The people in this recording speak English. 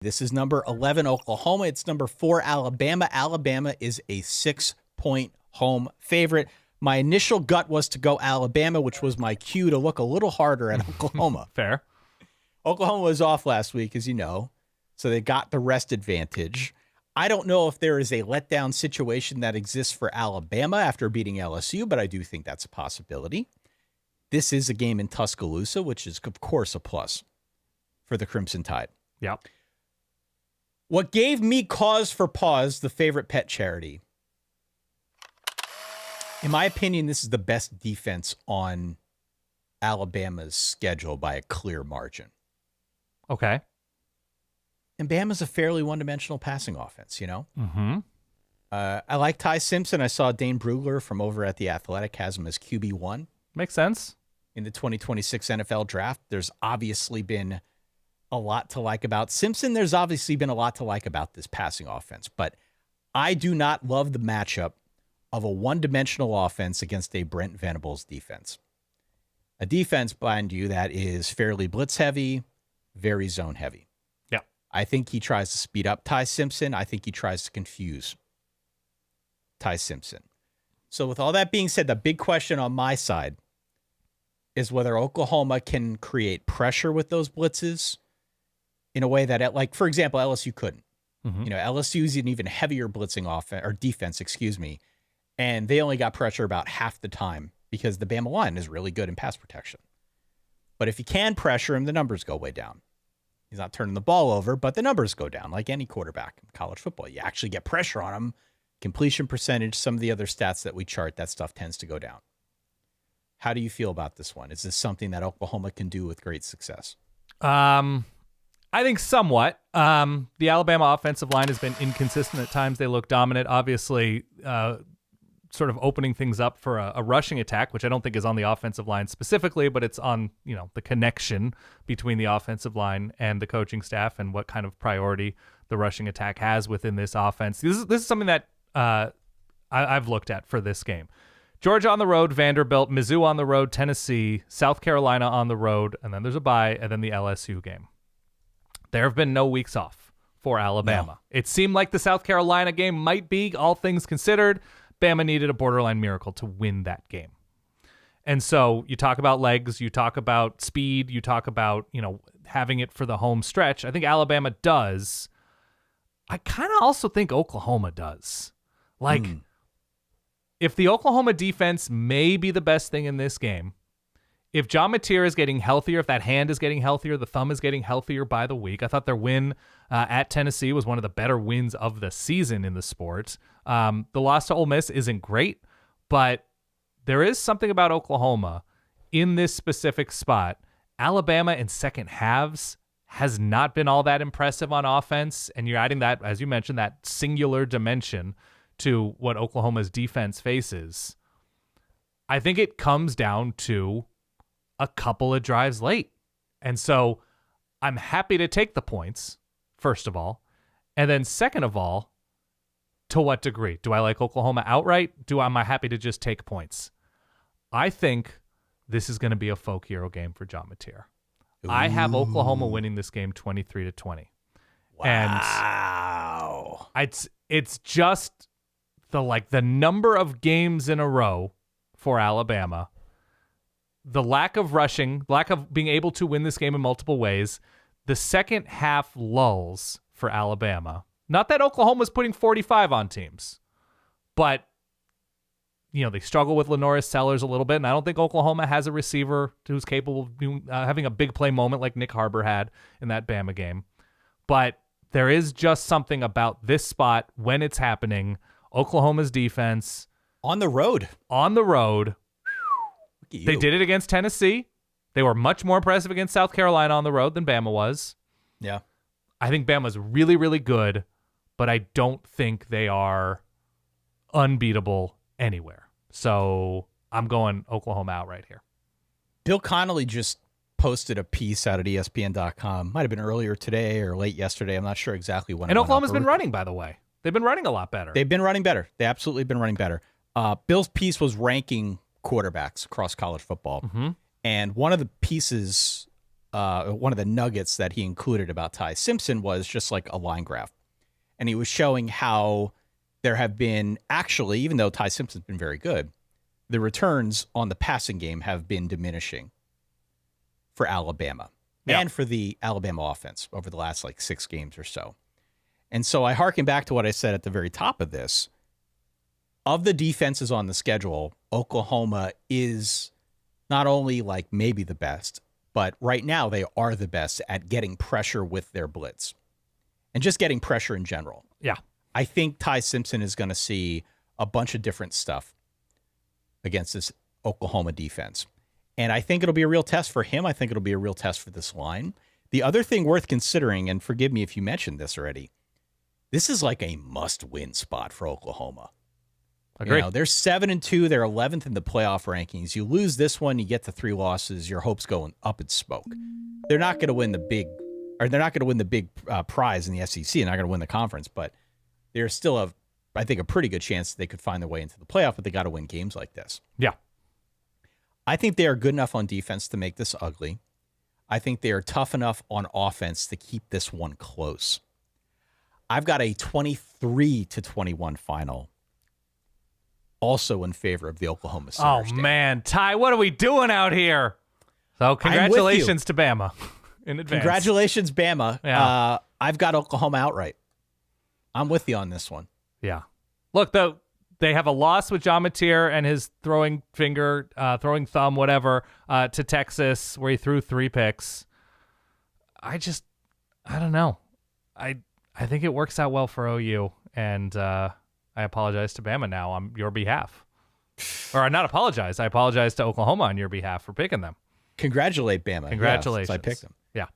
This is number 11, Oklahoma. It's number 4, Alabama. Alabama is a 6-point home favorite. My initial gut was to go Alabama, which was my cue to look a little harder at Oklahoma. Fair. Oklahoma was off last week, as you know, so they got the rest advantage. I don't know if there is a letdown situation that exists for Alabama after beating LSU, but I do think that's a possibility. This is a game in Tuscaloosa, which is, of course, a plus for the Crimson Tide. Yep. What gave me cause for pause, the favorite pet charity. In my opinion, this is the best defense on Alabama's schedule by a clear margin. Okay. And Bama's a fairly one-dimensional passing offense, you know? Mm-hmm. I like Ty Simpson. I saw Dane Brugler from over at The Athletic has him as QB1. Makes sense. In the 2026 NFL draft, there's obviously been a lot to like about Simpson. There's obviously been a lot to like about this passing offense, but I do not love the matchup of a one-dimensional offense against a Brent Venables defense. A defense, mind you, that is fairly blitz-heavy, very zone-heavy. Yeah. I think he tries to speed up Ty Simpson. I think he tries to confuse Ty Simpson. So with all that being said, the big question on my side is whether Oklahoma can create pressure with those blitzes in a way that, like, for example, LSU couldn't. Mm-hmm. You know, LSU's an even heavier blitzing offense or defense, and they only got pressure about half the time because the Bama line is really good in pass protection. But if you can pressure him, the numbers go way down. He's not turning the ball over, but the numbers go down like any quarterback in college football. You actually get pressure on him, completion percentage, some of the other stats that we chart, that stuff tends to go down. How do you feel about this one? Is this something that Oklahoma can do with great success? I think somewhat. The Alabama offensive line has been inconsistent at times. They look dominant. Obviously, sort of opening things up for a rushing attack, which I don't think is on the offensive line specifically, but it's on, you know, the connection between the offensive line and the coaching staff and what kind of priority the rushing attack has within this offense. This is something that I've looked at for this game. Georgia on the road, Vanderbilt, Mizzou on the road, Tennessee, South Carolina on the road, and then there's a bye, and then the LSU game. There have been no weeks off for Alabama. No. It seemed like the South Carolina game might be, all things considered. Bama needed a borderline miracle to win that game. And so you talk about legs, you talk about speed, you talk about, you know, having it for the home stretch. I think Alabama does. I kind of also think Oklahoma does. Like, if the Oklahoma defense may be the best thing in this game, if John Mateer is getting healthier, if that hand is getting healthier, the thumb is getting healthier by the week. I thought their win at Tennessee was one of the better wins of the season in the sport. The loss to Ole Miss isn't great, but there is something about Oklahoma in this specific spot. Alabama in second halves has not been all that impressive on offense, and you're adding that, as you mentioned, that singular dimension to what Oklahoma's defense faces. I think it comes down to a couple of drives late. And so I'm happy to take the points, first of all. And then second of all, to what degree? Do I like Oklahoma outright? Am I happy to just take points? I think this is going to be a folk hero game for John Mateer. I have Oklahoma winning this game 23-20. Wow. And it's just the number of games in a row for Alabama, the lack of rushing, lack of being able to win this game in multiple ways, the second half lulls for Alabama. Not that Oklahoma's putting 45 on teams, but you know, they struggle with Lenoris Sellers a little bit, and I don't think Oklahoma has a receiver who's capable of having a big play moment like Nick Harbor had in that Bama game. But there is just something about this spot when it's happening. Oklahoma's defense on the road. They did it against Tennessee. They were much more impressive against South Carolina on the road than Bama was. Yeah. I think Bama's really, really good, but I don't think they are unbeatable anywhere. So I'm going Oklahoma out right here. Bill Connolly just posted a piece out at ESPN.com. Might have been earlier today or late yesterday. I'm not sure exactly when. And Oklahoma's been running, by the way. They've been running a lot better. They've been running better. They absolutely been running better. Bill's piece was ranking quarterbacks across college football. Mm-hmm. And one of the pieces one of the nuggets that he included about Ty Simpson was just like a line graph. And he was showing how there have been actually, even though Ty Simpson's been very good, the returns on the passing game have been diminishing for Alabama and for the Alabama offense over the last like 6 games or so. And so I harken back to what I said at the very top of this. Of the defenses on the schedule, Oklahoma is not only like maybe the best, but right now they are the best at getting pressure with their blitz and just getting pressure in general. Yeah. I think Ty Simpson is going to see a bunch of different stuff against this Oklahoma defense. And I think it'll be a real test for him. I think it'll be a real test for this line. The other thing worth considering, and forgive me if you mentioned this already, this is like a must-win spot for Oklahoma. Agree. You know, they're 7-2. They're 11th in the playoff rankings. You lose this one, you get to 3 losses. Your hopes going up in smoke. They're not going to win the big prize in the SEC. They're not going to win the conference, but there's still I think a pretty good chance that they could find their way into the playoff. But they got to win games like this. Yeah, I think they are good enough on defense to make this ugly. I think they are tough enough on offense to keep this one close. I've got a 23-21 final. Also in favor of the Oklahoma Sooners. Oh, man. Ty, what are we doing out here? So congratulations to Bama in advance. Congratulations, Bama. Yeah. I've got Oklahoma outright. I'm with you on this one. Yeah. Look, though, they have a loss with John Mateer and his throwing finger, throwing thumb, whatever, to Texas, where he threw 3 picks. I don't know. I think it works out well for OU, and I apologize to Bama now on your behalf. Or not apologize. I apologize to Oklahoma on your behalf for picking them. Congratulate Bama. Congratulations. Yeah, I picked them. Yeah.